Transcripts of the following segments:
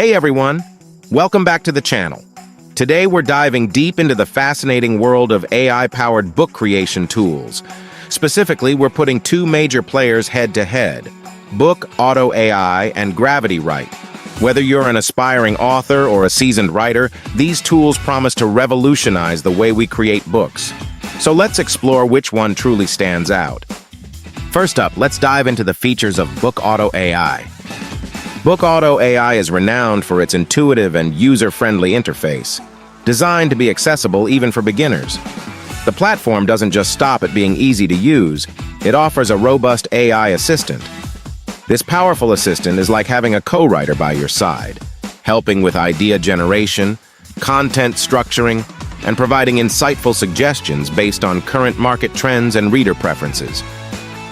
Hey everyone, welcome back to the channel. Today we're diving deep into the fascinating world of AI-powered book creation tools. Specifically, we're putting two major players head-to-head, BookAutoAI and GravityWrite. Whether you're an aspiring author or a seasoned writer, these tools promise to revolutionize the way we create books. So let's explore which one truly stands out. First up, let's dive into the features of BookAutoAI. BookAutoAI is renowned for its intuitive and user-friendly interface, designed to be accessible even for beginners. The platform doesn't just stop at being easy to use, it offers a robust AI assistant. This powerful assistant is like having a co-writer by your side, helping with idea generation, content structuring, and providing insightful suggestions based on current market trends and reader preferences.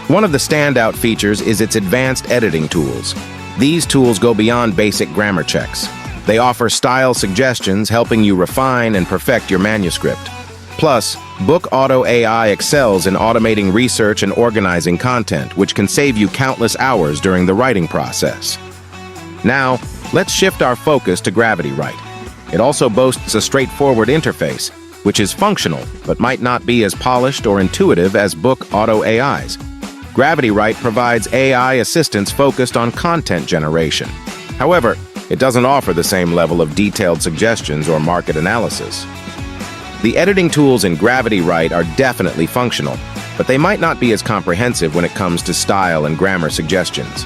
One of the standout features is its advanced editing tools. These tools go beyond basic grammar checks. They offer style suggestions, helping you refine and perfect your manuscript. Plus, BookAutoAI excels in automating research and organizing content, which can save you countless hours during the writing process. Now, let's shift our focus to GravityWrite. It also boasts a straightforward interface, which is functional, but might not be as polished or intuitive as BookAutoAI's. GravityWrite provides AI assistance focused on content generation. However, it doesn't offer the same level of detailed suggestions or market analysis. The editing tools in GravityWrite are definitely functional, but they might not be as comprehensive when it comes to style and grammar suggestions.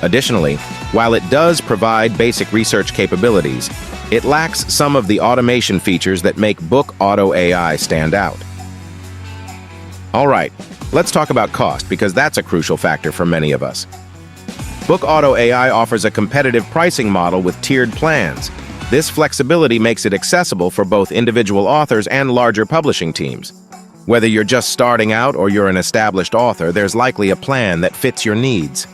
Additionally, while it does provide basic research capabilities, it lacks some of the automation features that make BookAutoAI stand out. All right, let's talk about cost, because that's a crucial factor for many of us. BookAutoAI offers a competitive pricing model with tiered plans. This flexibility makes it accessible for both individual authors and larger publishing teams. Whether you're just starting out or you're an established author, there's likely a plan that fits your needs.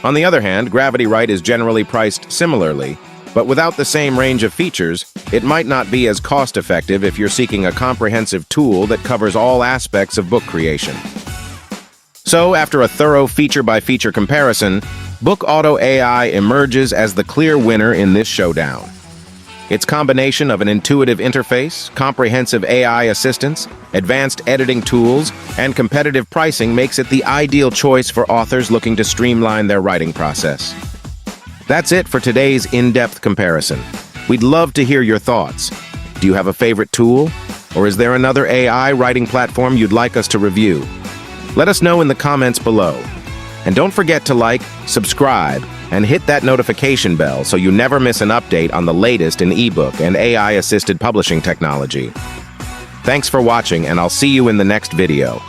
On the other hand, GravityWrite is generally priced similarly, but without the same range of features, it might not be as cost-effective if you're seeking a comprehensive tool that covers all aspects of book creation. So, after a thorough feature-by-feature comparison, BookAutoAI emerges as the clear winner in this showdown. Its combination of an intuitive interface, comprehensive AI assistance, advanced editing tools, and competitive pricing makes it the ideal choice for authors looking to streamline their writing process. That's it for today's in-depth comparison. We'd love to hear your thoughts. Do you have a favorite tool? Or is there another AI writing platform you'd like us to review? Let us know in the comments below. And don't forget to like, subscribe, and hit that notification bell so you never miss an update on the latest in ebook and AI-assisted publishing technology. Thanks for watching, and I'll see you in the next video.